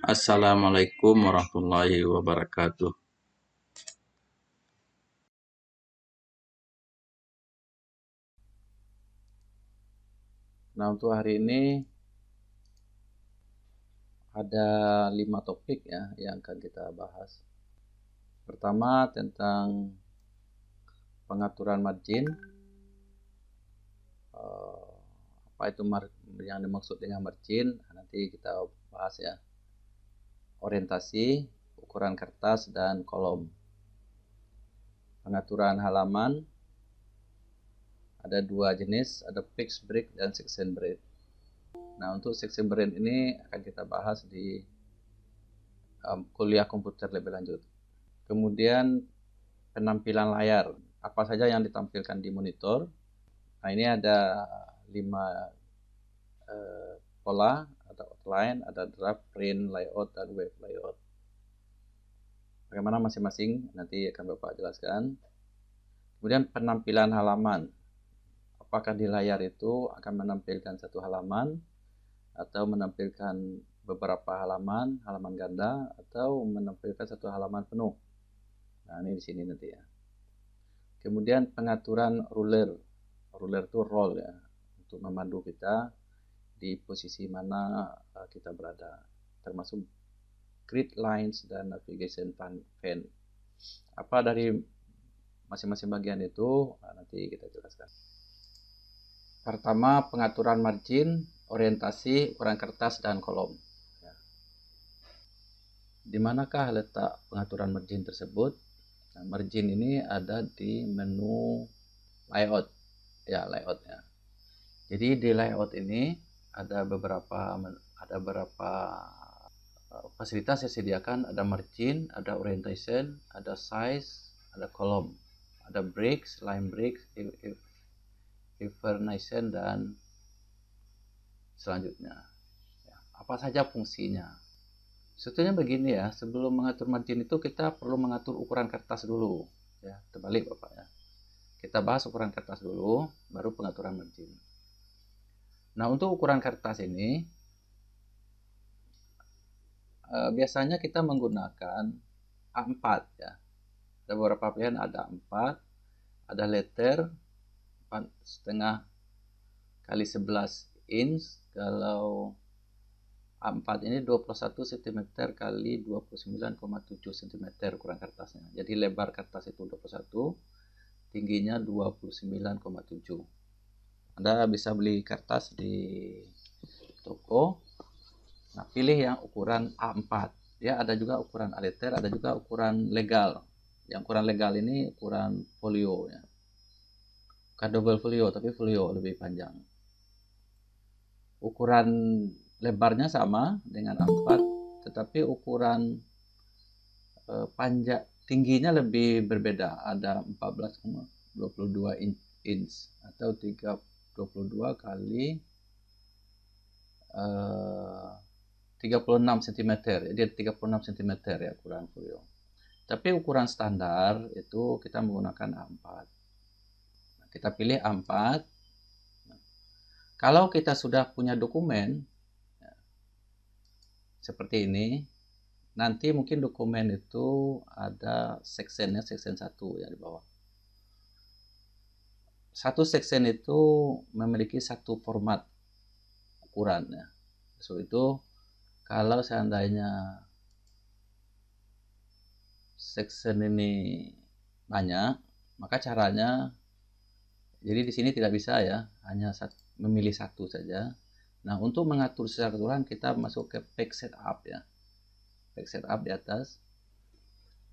Assalamualaikum warahmatullahi wabarakatuh. Nah, untuk hari ini ada 5 topik ya yang akan kita bahas. Pertama tentang pengaturan margin. Apa itu yang dimaksud dengan margin? Nanti kita bahas ya. Orientasi, ukuran kertas dan kolom. Pengaturan halaman ada 2 jenis, ada fixed break dan section break. Nah, untuk section break ini akan kita bahas di kuliah komputer lebih lanjut. Kemudian penampilan layar, apa saja yang ditampilkan di monitor. Nah, ini ada 5 pola, ada outline, ada draft, print, layout, dan web layout. Bagaimana masing-masing nanti akan Bapak jelaskan. Kemudian penampilan halaman, apakah di layar itu akan menampilkan satu halaman atau menampilkan beberapa halaman, halaman ganda, atau menampilkan satu halaman penuh. Nah, ini di sini nanti ya. Kemudian pengaturan ruler. Ruler itu roll ya, untuk memandu kita di posisi mana kita berada, termasuk grid lines dan navigation pane. Apa dari masing-masing bagian itu nanti kita jelaskan. Pertama, pengaturan margin, orientasi, ukuran kertas, dan kolom. Di manakah letak pengaturan margin tersebut? Nah, margin ini ada di menu layout ya, layout ya. Jadi di layout ini ada beberapa fasilitas yang disediakan. Ada margin, ada orientation, ada size, ada kolom, ada breaks, line breaks, information, dan selanjutnya ya, apa saja fungsinya. Sebetulnya begini ya, sebelum mengatur margin itu kita perlu mengatur ukuran kertas dulu ya, terbalik Bapak ya. Kita bahas ukuran kertas dulu, baru pengaturan margin. Nah, untuk ukuran kertas ini biasanya kita menggunakan A4 ya. Ada beberapa pilihan, ada A4, ada letter 4,5 kali 11 inch. Kalau A4 ini 21 cm kali 29,7 cm ukuran kertasnya. Jadi lebar kertas itu 21, tingginya 29,7. Anda bisa beli kertas di toko. Nah, pilih yang ukuran A4. Ya, ada juga ukuran A-letter, ada juga ukuran legal. Yang ukuran legal ini ukuran folio ya. Bukan double folio, tapi folio lebih panjang. Ukuran lebarnya sama dengan A4, tetapi ukuran panjang tingginya lebih berbeda. Ada 14,22 inch atau 22 kali 36 cm. Jadi 36 cm ya ukuran folio. Tapi ukuran standar itu kita menggunakan A4. Nah, kita pilih A4. Nah, kalau kita sudah punya dokumen ya, seperti ini, nanti mungkin dokumen itu ada sectionnya, section 1 ya di bawah. Satu section itu memiliki satu format ukuran ya. So itu kalau seandainya section ini banyak, maka caranya, jadi di sini tidak bisa ya, hanya memilih satu saja. Nah, untuk mengatur secara keseluruhan kita masuk ke page setup ya. Page setup di atas.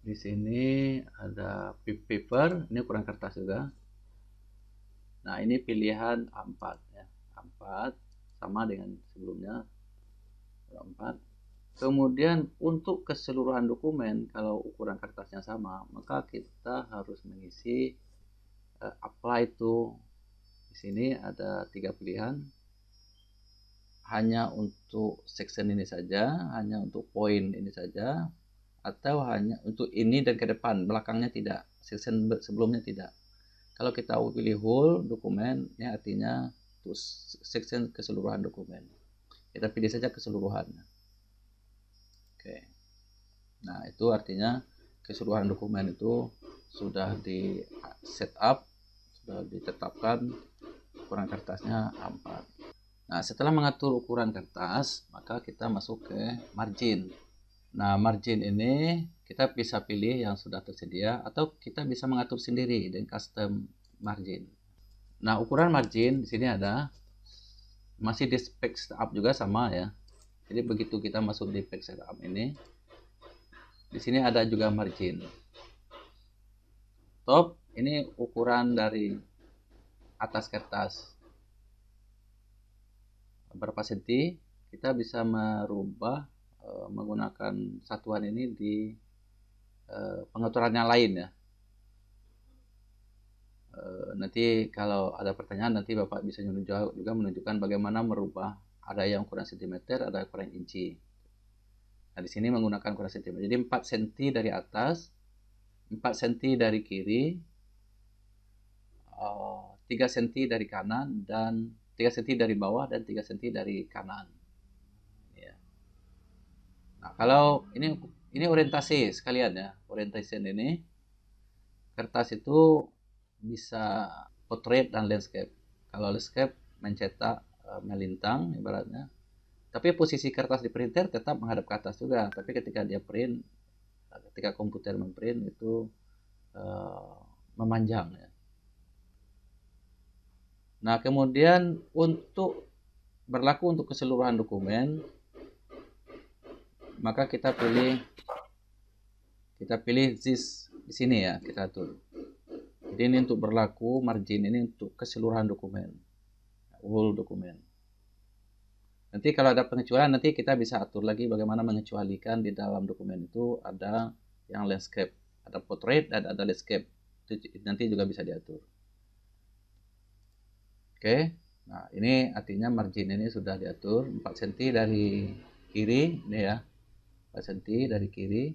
Di sini ada paper, ini ukuran kertas juga. Nah, ini pilihan A4 ya. A4 sama dengan sebelumnya. A4. Kemudian untuk keseluruhan dokumen, kalau ukuran kertasnya sama, maka kita harus mengisi apply to. Di sini ada 3 pilihan. Hanya untuk section ini saja, hanya untuk poin ini saja, atau hanya untuk ini dan ke depan, belakangnya tidak, section sebelumnya tidak. Kalau kita pilih whole dokumen, ini artinya untuk section keseluruhan dokumen. Kita pilih saja keseluruhan. Nah, itu artinya keseluruhan dokumen itu sudah di setup, sudah ditetapkan ukuran kertasnya A4. Nah, setelah mengatur ukuran kertas, maka kita masuk ke margin. Nah, margin ini kita bisa pilih yang sudah tersedia atau kita bisa mengatur sendiri dengan custom margin. Nah, ukuran margin di sini ada, masih di spek setup juga sama ya. Jadi begitu kita masuk di spek setup ini, di sini ada juga margin. Top ini ukuran dari atas kertas berapa senti, kita bisa merubah menggunakan satuan ini di pengaturan yang lain ya. Nanti kalau ada pertanyaan, nanti Bapak bisa juga menunjukkan bagaimana merubah, ada yang ukuran sentimeter, ada ukuran inci. Nah, di sini menggunakan ukuran sentimeter. Jadi 4 cm dari atas, 4 cm dari kiri, 3 cm dari kanan, dan 3 cm dari bawah, dan 3 cm dari kanan. Ya. Nah, kalau ini orientasi sekalian ya. Orientation ini, kertas itu bisa portrait dan landscape. Kalau landscape mencetak melintang ibaratnya. Tapi posisi kertas di printer tetap menghadap ke atas juga. Tapi ketika dia print, ketika komputer memprint itu memanjang ya. Nah, kemudian untuk berlaku untuk keseluruhan dokumen, maka kita pilih this di sini ya, kita atur. Jadi ini untuk berlaku margin ini untuk keseluruhan dokumen, whole dokumen. Nanti kalau ada pengecualian, nanti kita bisa atur lagi bagaimana mengecualikan di dalam dokumen itu ada yang landscape, ada portrait dan ada landscape. Itu nanti juga bisa diatur. Oke, nah ini artinya margin ini sudah diatur 4 cm dari kiri, ini ya, 4 cm dari kiri,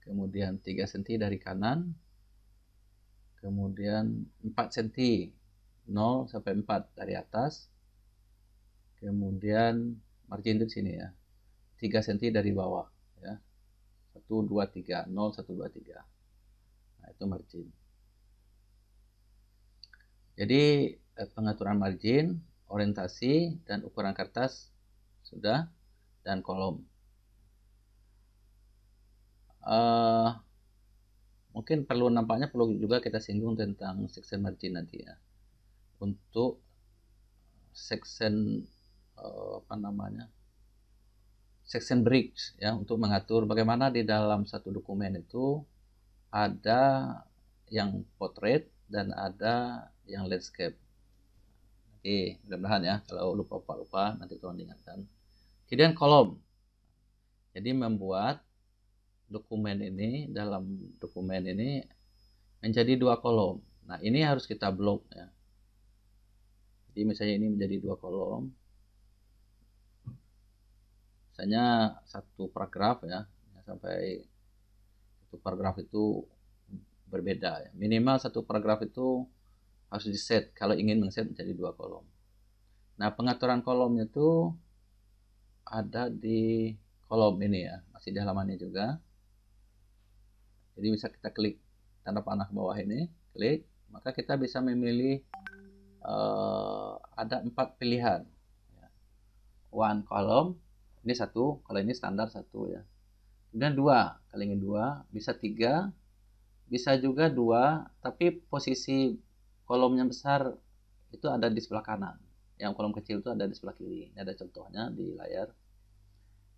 kemudian 3 cm dari kanan, kemudian 4 cm 0 sampai 4 dari atas, kemudian margin itu di sini ya, 3 cm dari bawah ya, 1, 2, 3, 0, 1, 2, 3. Nah, itu margin. Jadi pengaturan margin, orientasi, dan ukuran kertas sudah, dan kolom. Mungkin nampaknya perlu juga kita singgung tentang section margin nanti ya. Untuk section section breaks ya, untuk mengatur bagaimana di dalam satu dokumen itu ada yang portrait dan ada yang landscape. Oke, mudah-mudahan ya, kalau lupa nanti tolong diingatkan. Kemudian kolom. Jadi membuat dokumen ini, dalam dokumen ini menjadi 2 kolom. Nah, ini harus kita blok ya. Jadi misalnya ini menjadi 2 kolom. Misalnya satu paragraf ya, sampai satu paragraf itu berbeda ya. Minimal satu paragraf itu harus di-set kalau ingin men-set menjadi 2 kolom. Nah, pengaturan kolomnya itu ada di kolom ini ya, masih di halamannya juga. Jadi bisa kita klik tanda panah ke bawah ini, klik, maka kita bisa memilih ada 4 pilihan. One column, ini 1, kalau ini standar 1 ya. Kemudian 2, kalau ingin 2, bisa 3, bisa juga 2, tapi posisi kolomnya besar itu ada di sebelah kanan. Yang kolom kecil itu ada di sebelah kiri. Ini ada contohnya di layar.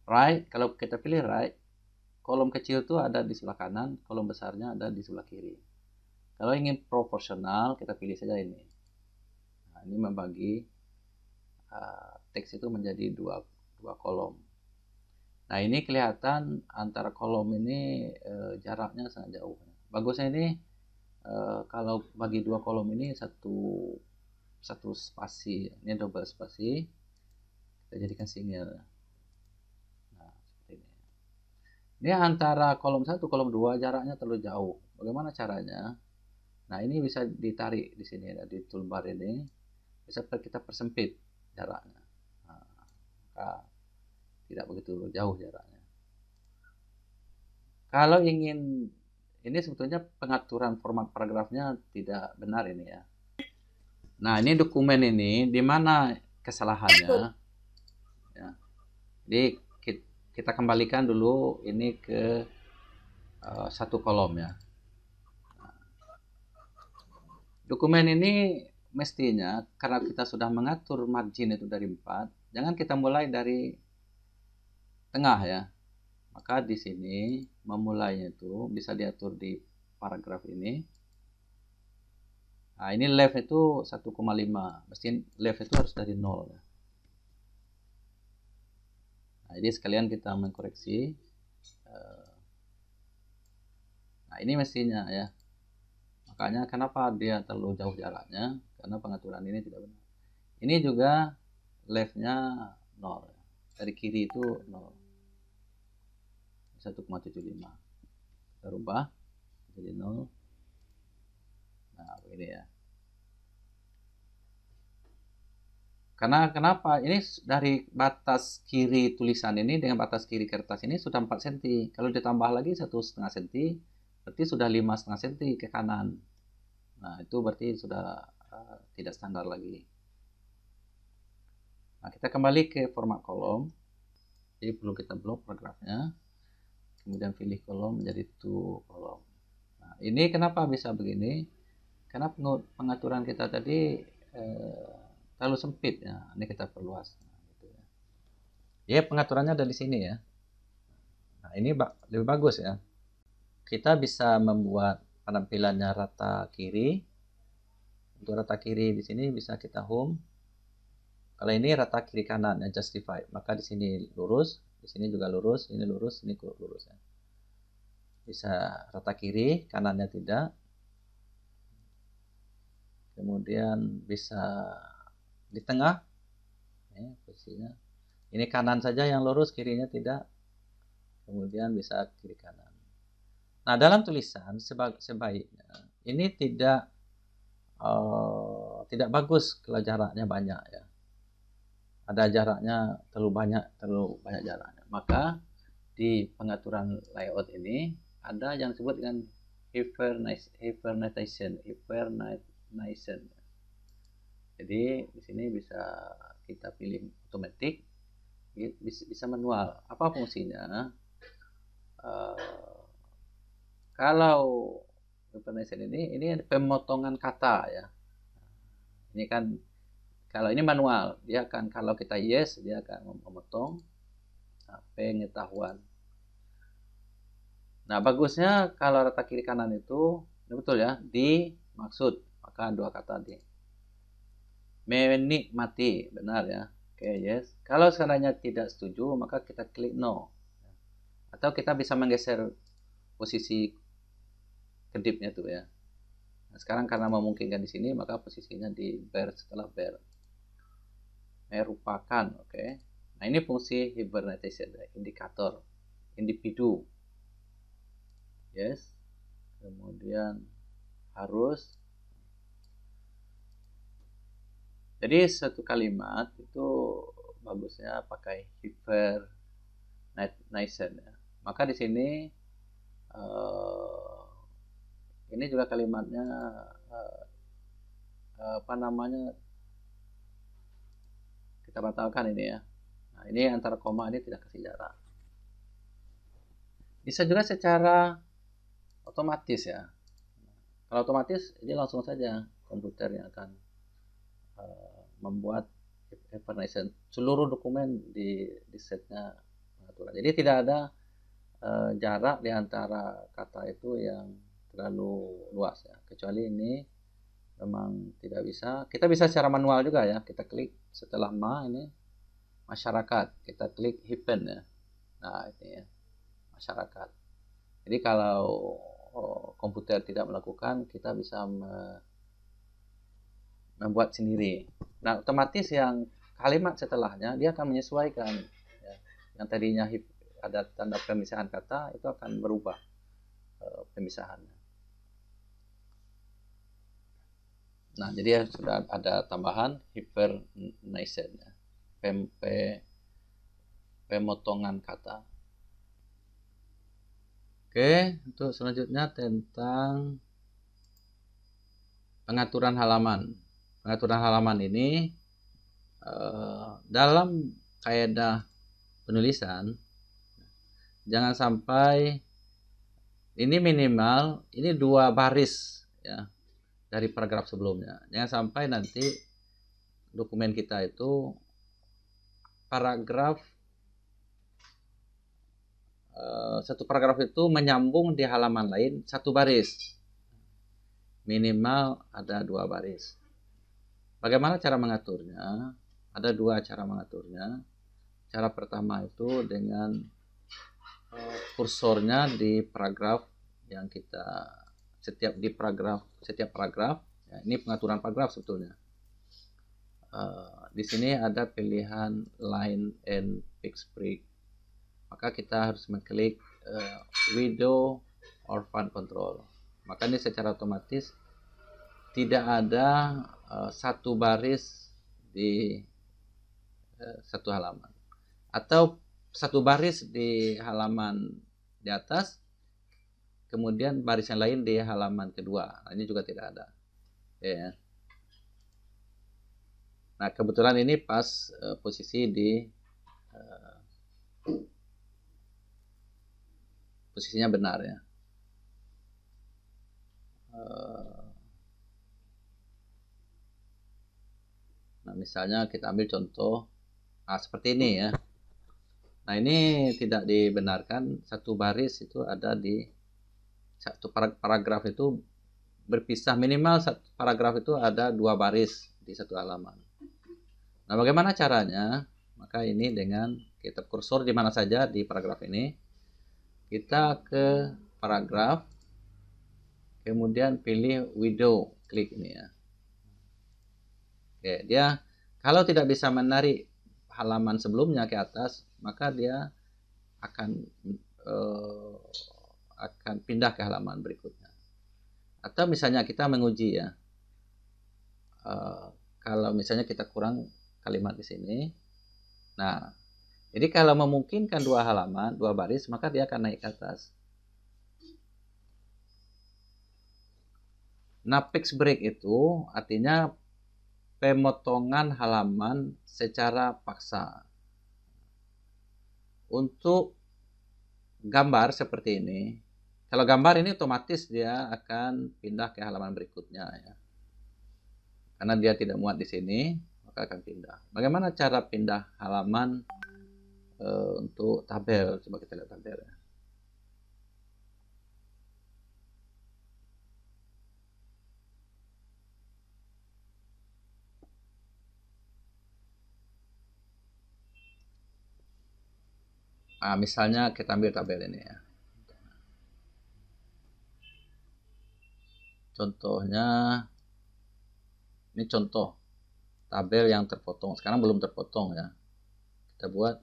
Right, kalau kita pilih right, kolom kecil itu ada di sebelah kanan, kolom besarnya ada di sebelah kiri. Kalau ingin proporsional, kita pilih saja ini. Nah, ini membagi teks itu menjadi dua kolom. Nah, ini kelihatan antara kolom ini jaraknya sangat jauh. Bagusnya ini kalau bagi 2 kolom ini satu spasi, ini double spasi, kita jadikan single. Nah, seperti ini. Ini antara kolom 1 kolom 2 jaraknya terlalu jauh. Bagaimana caranya? Nah, ini bisa ditarik di sini ya, di toolbar ini bisa kita persempit jaraknya. Nah, maka tidak begitu jauh jaraknya. Kalau ingin, ini sebetulnya pengaturan format paragrafnya tidak benar ini ya. Nah, ini dokumen ini di mana kesalahannya ya. Jadi kita kembalikan dulu ini ke satu kolom ya. Dokumen ini mestinya karena kita sudah mengatur margin itu dari 4, jangan kita mulai dari tengah ya. Maka di sini memulainya itu bisa diatur di paragraf ini. Nah, ini left itu 1,5. Mesti left itu harus dari 0 ya. Nah, jadi sekalian kita mengkoreksi. Nah, ini mestinya ya. Makanya kenapa dia terlalu jauh jaraknya? Karena pengaturan ini tidak benar. Ini juga left-nya 0. Dari kiri itu 0. 1,75. Kita rubah jadi 0. Nah, begini ya. Karena kenapa? Ini dari batas kiri tulisan ini dengan batas kiri kertas ini sudah 4 cm. Kalau ditambah lagi 1,5 cm, berarti sudah 5,5 cm ke kanan. Nah, itu berarti sudah tidak standar lagi. Nah, kita kembali ke format kolom. Jadi perlu kita blok paragrafnya. Kemudian pilih kolom menjadi to kolom. Nah, ini kenapa bisa begini? Karena pengaturan kita tadi terlalu sempit ya. Ini kita perluas. Nah, gitu ya. Ya, pengaturannya ada di sini ya. Nah, ini lebih bagus ya. Kita bisa membuat penampilannya rata kiri. Untuk rata kiri di sini bisa kita home. Kalau ini rata kiri kanan ya, justify. Maka di sini lurus, di sini juga lurus, ini lurus, ini lurus ya. Bisa rata kiri, kanannya tidak. Kemudian bisa di tengah ya, posisinya. Ini kanan saja yang lurus, kirinya tidak. Kemudian bisa kiri kanan. Nah, dalam tulisan sebaiknya ini tidak bagus kalau jaraknya banyak ya. Ada jaraknya terlalu banyak jaraknya. Maka di pengaturan layout ini ada yang disebut dengan hibernation. Jadi di sini bisa kita pilih otomatis, bisa manual. Apa fungsinya? Kalau hibernation ini pemotongan kata ya. Ini kan kalau ini manual, dia akan kalau kita yes dia akan memotong pengetahuan. Nah, bagusnya kalau rata kiri kanan itu ini betul ya, dimaksud, maka dua kata di. Menikmati, benar ya. Oke, yes. Kalau seandainya tidak setuju, maka kita klik no. Atau kita bisa menggeser posisi kedipnya tuh ya. Nah, sekarang karena memungkinkan di sini, maka posisinya di bar setelah bar. Merupakan, oke. Nah, ini fungsi hibernation, indikator, individu. Yes. Kemudian harus. Jadi satu kalimat itu bagusnya pakai hibernation ya. Maka di sini ini juga kalimatnya apa namanya, kita batalkan ini ya. Nah, ini antara koma ini tidak kasih jarak. Bisa juga secara otomatis ya. Kalau otomatis ini langsung saja komputer yang akan membuat hibernation seluruh dokumen di setnya pengaturan. Jadi tidak ada jarak di antara kata itu yang terlalu luas ya. Kecuali ini memang tidak bisa. Kita bisa secara manual juga ya. Kita klik setelah ini masyarakat, kita klik hipen ya. Nah, ini ya, masyarakat. Jadi kalau komputer tidak melakukan, kita bisa membuat sendiri. Nah, otomatis yang kalimat setelahnya dia akan menyesuaikan ya. Yang tadinya ada tanda pemisahan kata itu akan berubah pemisahannya. Nah, jadi sudah ada tambahan hibernation ya. Pemotongan kata. Oke, untuk selanjutnya tentang pengaturan halaman. Pengaturan halaman ini dalam kaidah penulisan jangan sampai ini minimal ini 2 baris ya dari paragraf sebelumnya. Jangan sampai nanti dokumen kita itu paragraf satu paragraf itu menyambung di halaman lain 1 baris. Minimal ada 2 baris. Bagaimana cara mengaturnya? Ada 2 cara mengaturnya. Cara pertama itu dengan kursornya di paragraf yang kita setiap paragraf ya, ini pengaturan paragraf sebetulnya. Di sini ada pilihan line and fixed break. Maka kita harus mengklik window or font control. Maka ini secara otomatis tidak ada 1 baris di 1 halaman, atau 1 baris di halaman di atas, kemudian baris yang lain di halaman kedua. Nah, ini juga tidak ada. Ya. Nah, kebetulan ini pas posisi di posisinya benar ya. Nah, misalnya kita ambil contoh seperti ini ya. Nah, ini tidak dibenarkan 1 baris itu ada di 1 paragraf itu berpisah, minimal 1 paragraf itu ada 2 baris di 1 halaman. Nah, bagaimana caranya? Maka ini dengan kita kursor di mana saja di paragraf ini, kita ke paragraf, kemudian pilih window, klik ini ya. Oke, dia kalau tidak bisa menarik halaman sebelumnya ke atas, maka dia akan pindah ke halaman berikutnya. Atau misalnya kita menguji ya, kalau misalnya kita kurang kalimat di sini, nah jadi kalau memungkinkan 2 halaman, 2 baris, maka dia akan naik ke atas. Nah, fixed break itu artinya pemotongan halaman secara paksa. Untuk gambar seperti ini, kalau gambar ini otomatis dia akan pindah ke halaman berikutnya ya. Karena dia tidak muat di sini, maka akan pindah. Bagaimana cara pindah halaman untuk tabel? Coba kita lihat tabel ya. Nah, misalnya kita ambil tabel ini ya. Contohnya, ini contoh tabel yang terpotong. Sekarang belum terpotong ya. Kita buat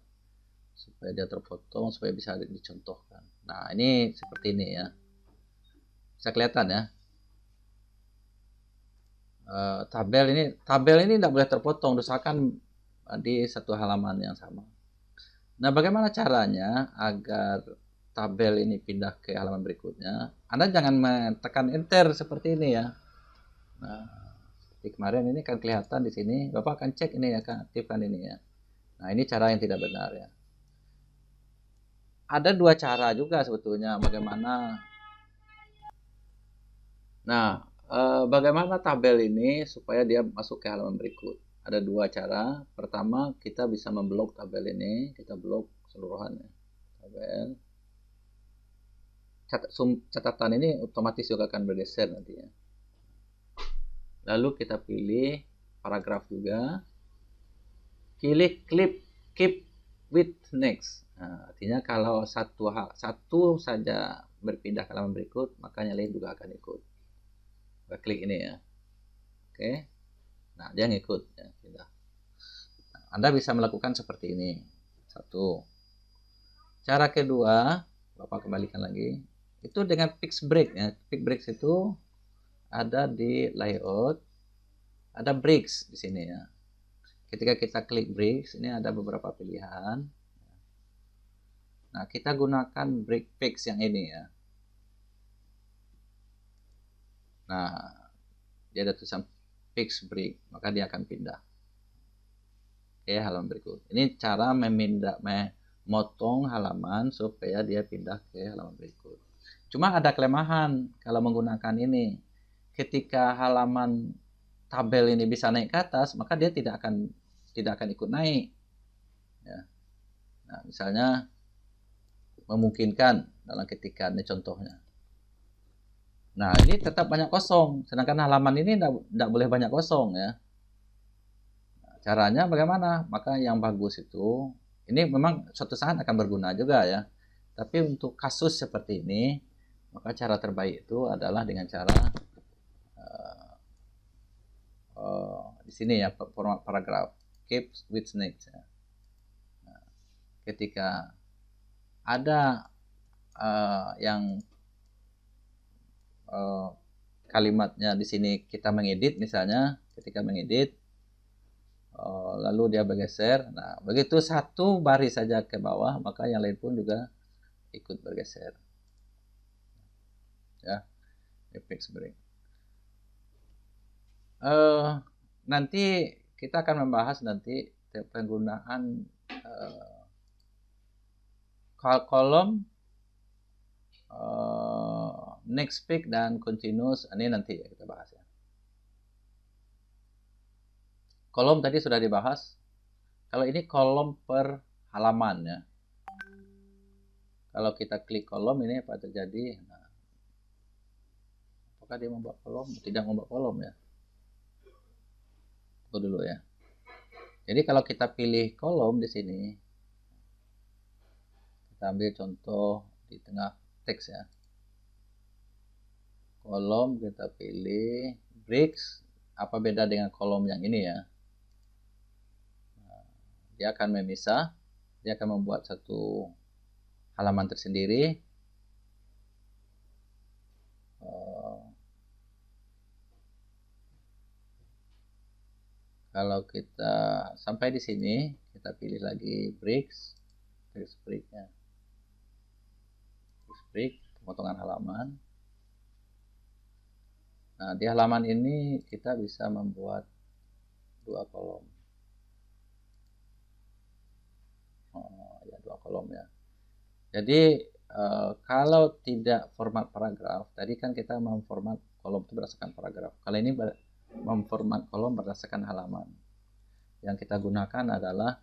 supaya dia terpotong, supaya bisa dicontohkan. Nah, ini seperti ini ya. Bisa kelihatan ya. Tabel ini tidak boleh terpotong, usahakan di 1 halaman yang sama. Nah, bagaimana caranya agar tabel ini pindah ke halaman berikutnya? Anda jangan menekan enter seperti ini ya. Nah, seperti kemarin ini kan kelihatan di sini. Bapak akan cek ini ya, akan aktifkan ini ya. Nah, ini cara yang tidak benar ya. Ada 2 cara juga sebetulnya bagaimana. Nah, bagaimana tabel ini supaya dia masuk ke halaman berikut? Ada 2 cara. Pertama, kita bisa memblok tabel ini. Kita blok keseluruhannya. Tabel. Catatan ini otomatis juga akan bergeser nantinya. Lalu kita pilih paragraf juga. Pilih keep with next. Nah, artinya kalau satu saja berpindah ke halaman berikut, maka yang lain juga akan ikut. Kita klik ini ya. Oke. Nah, dia ngikut ya, pindah. Nah, Anda bisa melakukan seperti ini. 1. Cara kedua, Bapak kembalikan lagi. Itu dengan fixed break ya. Fixed break itu ada di layout, ada breaks di sini ya. Ketika kita klik breaks, ini ada beberapa pilihan. Nah, kita gunakan break fix yang ini ya. Nah, dia ada tulisan fix break, maka dia akan pindah. Oke, halaman berikut. Ini cara memotong halaman supaya dia pindah ke halaman berikut. Cuma ada kelemahan kalau menggunakan ini. Ketika halaman tabel ini bisa naik ke atas, maka dia tidak akan ikut naik. Ya. Nah, misalnya memungkinkan dalam ketika ini contohnya. Nah, ini tetap banyak kosong, sedangkan halaman ini tidak boleh banyak kosong ya. Nah, caranya bagaimana? Maka yang bagus itu, ini memang suatu saat akan berguna juga ya. Tapi untuk kasus seperti ini, maka cara terbaik itu adalah dengan cara di sini ya, format paragraf, keep with next ya. Nah, ketika ada yang kalimatnya di sini kita mengedit, misalnya ketika mengedit lalu dia bergeser, nah begitu satu baris saja ke bawah maka yang lain pun juga ikut bergeser ya. Apex break nanti kita akan membahas nanti penggunaan kolom next pick dan continuous, ini nanti ya kita bahas ya. Kolom tadi sudah dibahas. Kalau ini kolom per halaman ya. Kalau kita klik kolom ini apa terjadi? Nah, apakah dia membuat kolom? Tidak membuat kolom ya. Tunggu dulu ya. Jadi kalau kita pilih kolom di sini, kita ambil contoh di tengah teks ya. Kolom kita pilih bricks. Apa beda dengan kolom yang ini ya? Dia akan memisah, dia akan membuat satu halaman tersendiri. Kalau kita sampai di sini, kita pilih lagi bricks, breaknya, break, pemotongan halaman. Nah, di halaman ini kita bisa membuat dua kolom. Ya, dua kolom ya. Jadi kalau tidak format paragraf, tadi kan kita memformat kolom itu berdasarkan paragraf. Kalau ini memformat kolom berdasarkan halaman. Yang kita gunakan adalah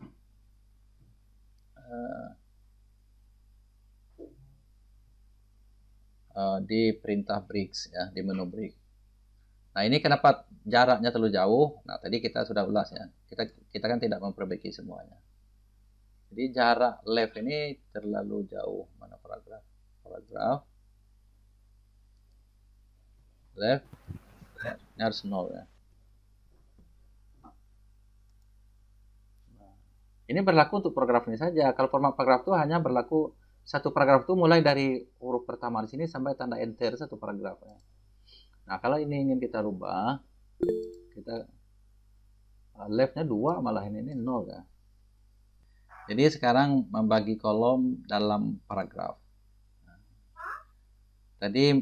di perintah bricks ya, di menu break. Nah, ini kenapa jaraknya terlalu jauh? Nah, tadi kita sudah ulas ya. Kita kan tidak memperbaiki semuanya. Jadi jarak left ini terlalu jauh. Mana paragraf? Paragraf left ini harus 0 ya. Nah, ini berlaku untuk paragraf ini saja. Kalau format paragraf itu hanya berlaku satu paragraf itu mulai dari huruf pertama di sini sampai tanda enter satu paragraf ya. Nah, kalau ini ingin kita rubah, kita leftnya 2 malah ini 0 ya. Jadi sekarang membagi kolom dalam paragraf. Tadi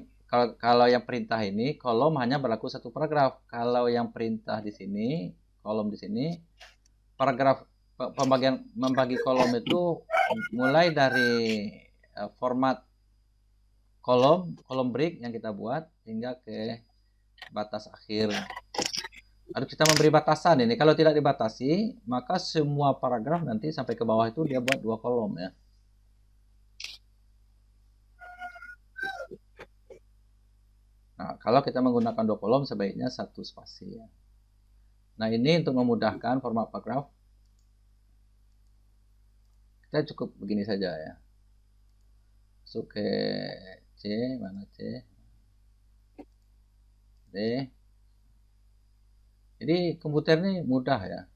kalau yang perintah ini kolom hanya berlaku satu paragraf. Kalau yang perintah di sini, kolom di sini, paragraf pembagian membagi kolom itu mulai dari format kolom break yang kita buat hingga ke batas akhir. Harus kita memberi batasan ini. Kalau tidak dibatasi, maka semua paragraf nanti sampai ke bawah itu dia buat 2 kolom ya. Nah, kalau kita menggunakan 2 kolom sebaiknya 1 spasi ya. Nah, ini untuk memudahkan format paragraf. Kita cukup begini saja ya. Masuk ke C, mana C? D. Jadi komputer ini mudah ya.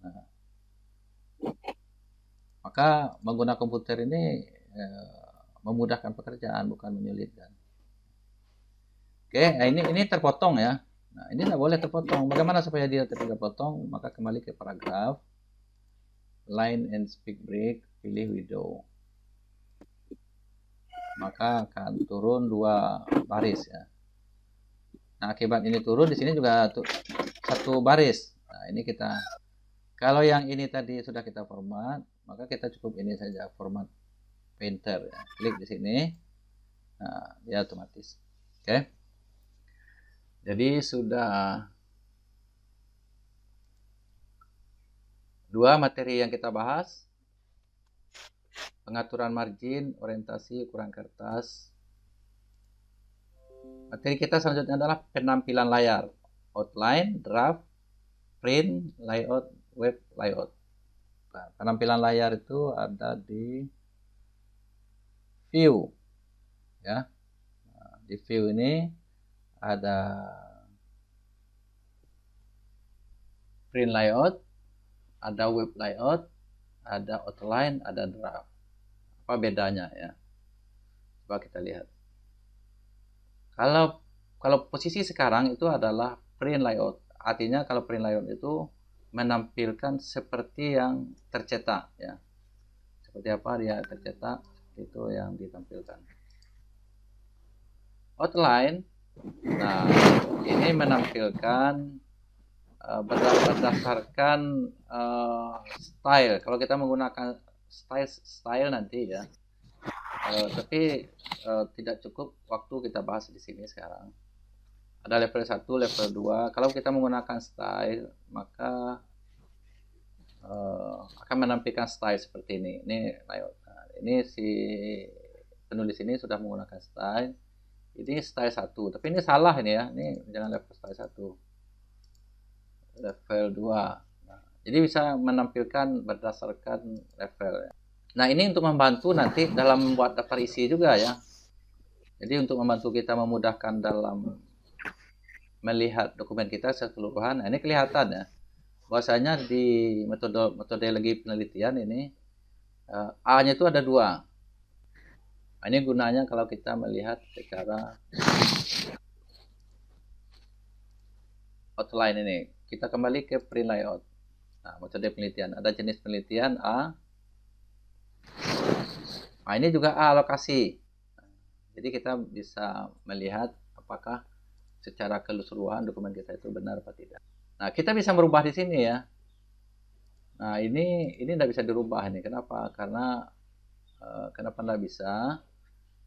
Nah, maka menggunakan komputer ini memudahkan pekerjaan, bukan menyulitkan. Oke, nah ini terpotong ya. Nah, ini tidak boleh terpotong. Bagaimana supaya dia tidak terpotong? Maka kembali ke paragraf, line and speak break, pilih widow. maka akan turun 2 baris ya. Nah, akibat ini turun di sini juga 1 baris. Nah, ini kita, kalau yang ini tadi sudah kita format, maka kita cukup ini saja, format painter ya. Klik di sini. Nah, dia otomatis. Oke. Jadi sudah 2 materi yang kita bahas. Pengaturan margin, orientasi, ukuran kertas. Materi kita selanjutnya adalah penampilan layar. Outline, draft, print, layout, web layout. Nah, penampilan layar itu ada di view. Ya. Nah, di view ini ada print layout, ada web layout, ada outline, ada draft. Apa bedanya ya? Coba kita lihat. Kalau posisi sekarang itu adalah print layout. Artinya kalau print layout itu menampilkan seperti yang tercetak ya. Seperti apa dia tercetak, itu yang ditampilkan. Outline, nah ini menampilkan berdasarkan style. Kalau kita menggunakan style nanti ya, tapi tidak cukup waktu kita bahas di sini sekarang. Ada level 1, level 2. Kalau kita menggunakan style, maka akan menampilkan style seperti ini. Ini layout. Nah, ini si penulis ini sudah menggunakan style. Ini style 1. Tapi ini salah ini ya. Ini jangan level style 1. Level 2. Nah, jadi bisa menampilkan berdasarkan level ya. Nah, ini untuk membantu nanti dalam membuat daftar isi juga ya. Jadi untuk membantu kita memudahkan dalam melihat dokumen kita keseluruhan. Nah, ini kelihatan ya. Bahwasanya di metodologi penelitian ini A-nya itu ada 2. Nah, ini gunanya kalau kita melihat secara outline ini. Kita kembali ke print layout. Nah, metode penelitian. Ada jenis penelitian A. Nah, ini juga A alokasi. Jadi kita bisa melihat apakah secara keseluruhan dokumen kita itu benar atau tidak. Nah, kita bisa merubah di sini ya. Nah, ini tidak bisa dirubah nih. Kenapa? Karena kenapa tidak bisa?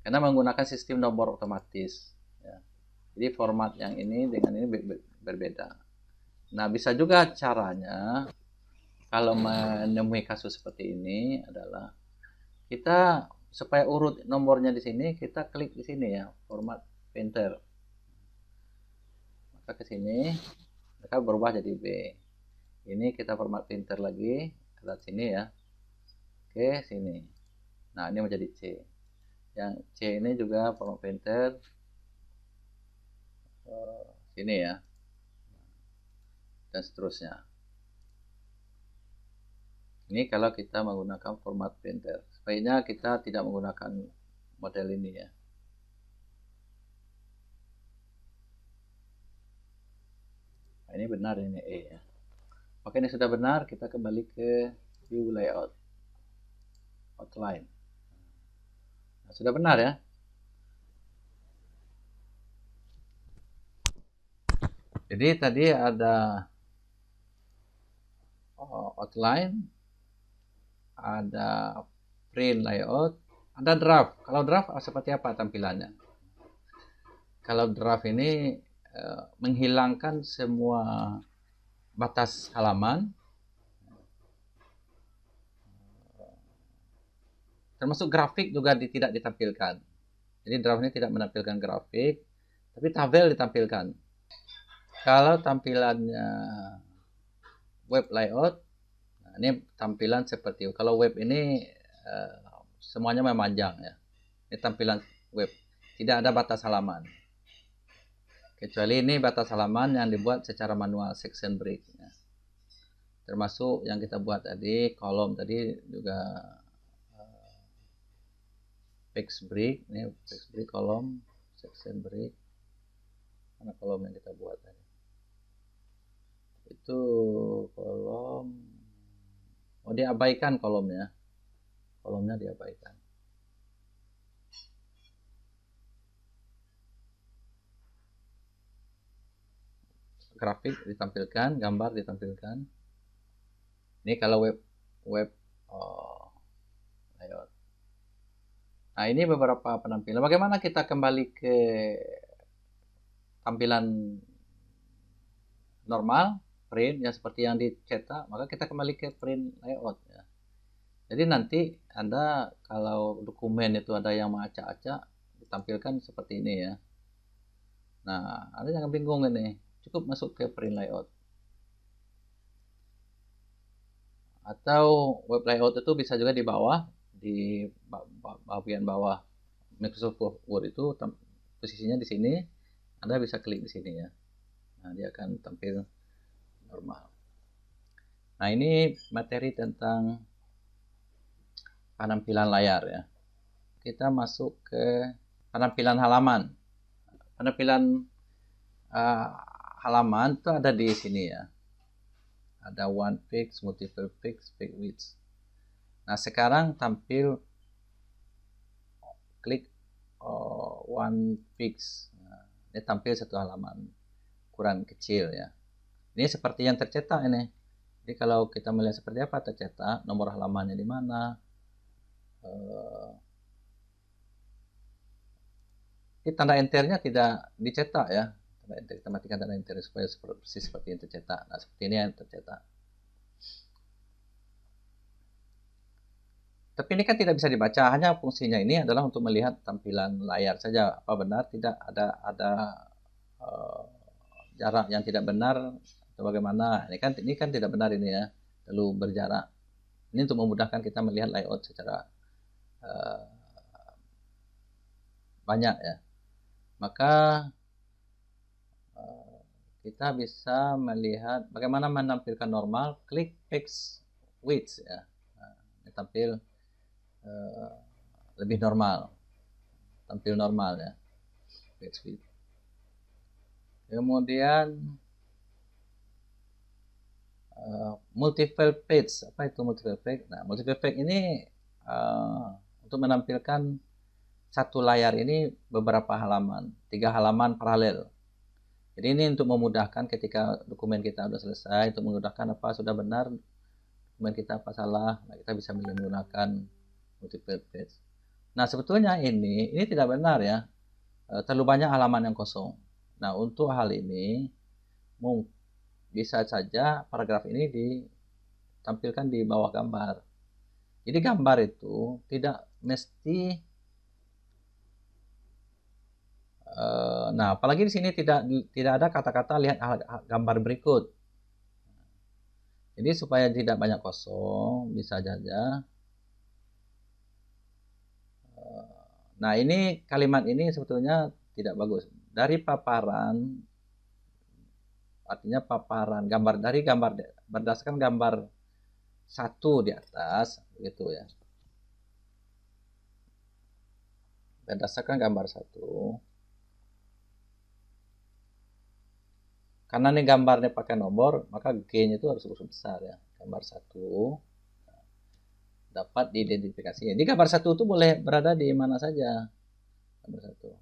Karena menggunakan sistem nomor otomatis. Ya. Jadi format yang ini dengan ini berbeda. Nah, bisa juga caranya kalau menemui kasus seperti ini adalah kita supaya urut nomornya di sini, kita klik di sini ya, format painter. Maka ke sini, maka berubah jadi B. Ini kita format painter lagi, ke sini ya. Oke, sini. Nah, ini menjadi C. Yang C ini juga format painter. Sini ya. Dan seterusnya. Ini kalau kita menggunakan format painter. Sebaiknya kita tidak menggunakan model ini ya. Nah, ini benar ini E ya. Oke, ini sudah benar, kita kembali ke view layout. Outline. Nah, sudah benar ya. Jadi tadi ada outline, ada print layout, ada draft. Kalau draft seperti apa tampilannya? Kalau draft ini menghilangkan semua batas halaman, termasuk grafik juga tidak ditampilkan. Jadi draft ini tidak menampilkan grafik, tapi tabel ditampilkan. Kalau tampilannya web layout, nah ini tampilan seperti kalau web ini semuanya memanjang ya. Ini tampilan web, tidak ada batas halaman. Kecuali ini batas halaman yang dibuat secara manual, section break ya. Termasuk yang kita buat tadi, kolom tadi juga text break, ini text break kolom, section break. Mana kolom yang kita buat tadi? Itu kolom, diabaikan kolomnya. Kolomnya diabaikan. grafik ditampilkan, gambar ditampilkan. Ini kalau web layout. Nah, ini beberapa penampilan. Bagaimana kita kembali ke tampilan normal, print yang seperti yang dicetak, maka kita kembali ke print layout ya. Jadi nanti Anda kalau dokumen itu ada yang mengacak-acak, ditampilkan seperti ini ya. Nah, Anda jangan bingung ini. Cukup masuk ke print layout. Atau web layout itu bisa juga di bawah, di bagian bawah Microsoft Word itu posisinya di sini. Anda bisa klik di sini ya. Nah, dia akan tampil normal. Nah, ini materi tentang penampilan layar ya. Kita masuk ke penampilan halaman. Penampilan halaman itu ada di sini ya. Ada one page, multiple page, page width. Nah, sekarang tampil klik one page. Nah, ini tampil satu halaman ukuran kecil ya. Ini seperti yang tercetak ini. Jadi kalau kita melihat seperti apa tercetak, nomor halamannya di mana. Ini tanda enternya tidak dicetak ya. Tanda enter, kita matikan tanda enter supaya persis seperti yang tercetak. Nah, seperti ini yang tercetak. Tapi ini kan tidak bisa dibaca, hanya fungsinya ini adalah untuk melihat tampilan layar saja. Apa benar tidak ada jarak yang tidak benar atau bagaimana? Ini kan tidak benar ini ya, lalu berjarak. Ini untuk memudahkan kita melihat layout secara banyak ya. Maka kita bisa melihat bagaimana menampilkan normal. Klik page width ya. Nah, ini tampil lebih normal, tampil normal ya, page width. Kemudian multiple page. Apa itu multiple page? Nah, multiple page ini untuk menampilkan satu layar ini beberapa halaman, 3 halaman paralel. Jadi ini untuk memudahkan ketika dokumen kita sudah selesai, untuk memudahkan apa sudah benar dokumen kita apa salah. Nah, kita bisa menggunakan multiple page. Nah, sebetulnya ini tidak benar ya. Terlalu banyak halaman yang kosong. Nah, untuk hal ini bisa saja paragraf ini ditampilkan di bawah gambar. Jadi gambar itu tidak mesti nah, apalagi di sini tidak ada kata-kata lihat gambar berikut. Jadi supaya tidak banyak kosong, bisa saja. Nah, ini kalimat ini sebetulnya tidak bagus. Dari paparan, artinya paparan gambar dari gambar berdasarkan gambar satu di atas, gitu ya. Berdasarkan gambar satu. Karena ini gambarnya pakai nomor, maka G-nya itu harus huruf besar ya. Gambar satu dapat diidentifikasi. Jadi gambar satu itu boleh berada di mana saja. Gambar satu.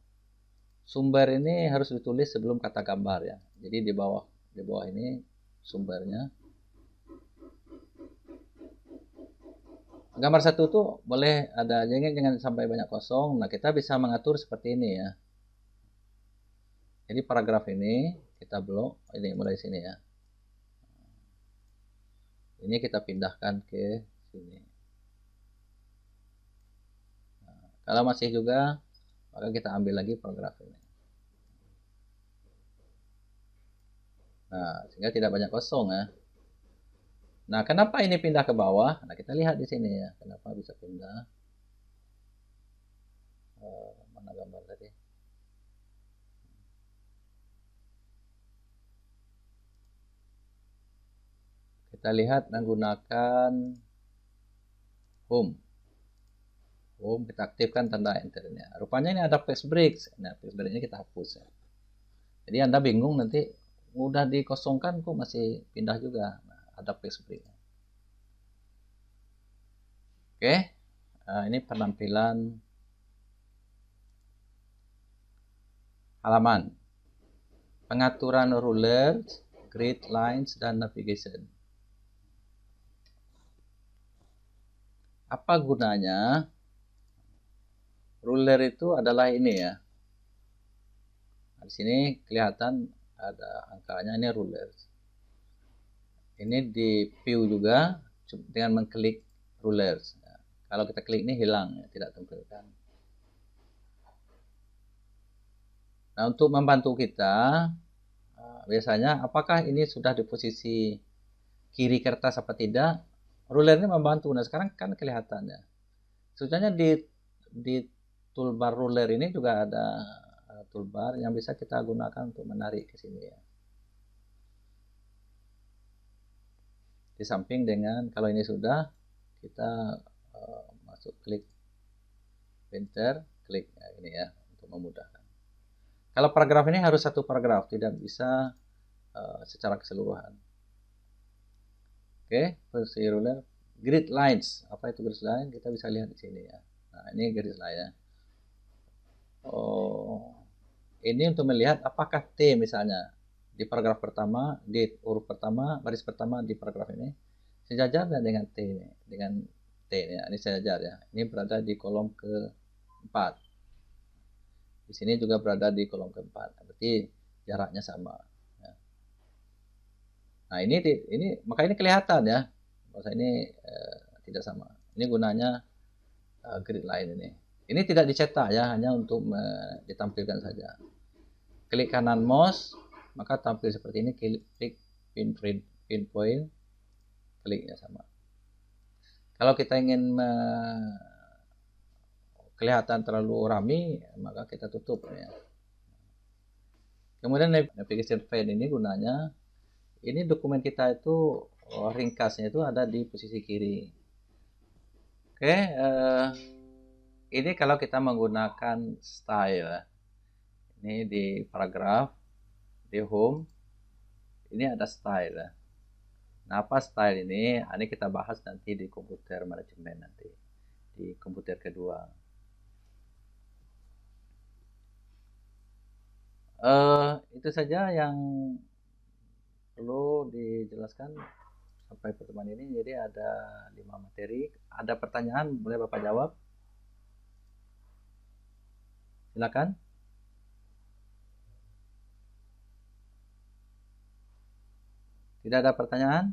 Sumber ini harus ditulis sebelum kata gambar ya. Jadi di bawah ini sumbernya. Gambar satu itu boleh ada, jangan sampai banyak kosong. Nah, kita bisa mengatur seperti ini ya. Jadi paragraf ini kita blok, ini mulai sini ya. Ini kita pindahkan ke sini. Nah, kalau masih juga, maka kita ambil lagi paragraf ini. Nah, sehingga tidak banyak kosong ya. Nah, kenapa ini pindah ke bawah? Nah, kita lihat di sini ya. Kenapa bisa pindah? Mana gambar tadi? Kita lihat menggunakan home. Home, kita aktifkan tanda enternya. Rupanya ini ada page break. Nah, page breaknya kita hapus ya. Jadi Anda bingung nanti udah dikosongkan kok masih pindah juga. Nah, ada page break. Oke, ini penampilan halaman. Pengaturan ruler grid, lines, dan navigation. Apa gunanya? Ruler itu adalah ini ya. Di sini kelihatan ada angkanya, ini ruler. Ini di view juga dengan mengklik ruler. Kalau kita klik ini hilang, tidak tampilkan. Nah, untuk membantu kita, biasanya apakah ini sudah di posisi kiri kertas apa tidak? Ruler ini membantu. Nah, sekarang kan kelihatan ya. Sebenarnya di toolbar ruler ini juga ada toolbar yang bisa kita gunakan untuk menarik ke sini ya. Di samping dengan kalau ini sudah kita masuk klik enter, klik ini ya untuk memudahkan. Kalau paragraf ini harus satu paragraf, tidak bisa secara keseluruhan. Oke, posisi ruler, grid lines. Apa itu grid line? Kita bisa lihat di sini ya. Nah, ini grid line ya. Oh, ini untuk melihat apakah T misalnya di paragraf pertama, di huruf pertama, baris pertama di paragraf ini sejajar dengan T, dengan T ya. Ini sejajar ya. Ini berada di kolom keempat. Di sini juga berada di kolom keempat. Berarti jaraknya sama. Ya. Nah ini maka ini kelihatan ya. Bahwa ini tidak sama. Ini gunanya grid line ini. Ini tidak dicetak ya, hanya untuk ditampilkan saja. Klik kanan mouse, maka tampil seperti ini. Klik pinpoint, kliknya sama. Kalau kita ingin kelihatan terlalu ramai, maka kita tutup ya. Kemudian navigation pane ini gunanya, ini dokumen kita itu ringkasnya itu ada di posisi kiri. Oke, ini kalau kita menggunakan style. Ini di paragraf, di home, ini ada style. Nah, apa style ini? Ini kita bahas nanti di komputer manajemen nanti, di komputer kedua. Itu saja yang perlu dijelaskan sampai pertemuan ini. Jadi ada 5 materi. Ada pertanyaan, boleh Bapak jawab? Silakan. Tidak ada pertanyaan?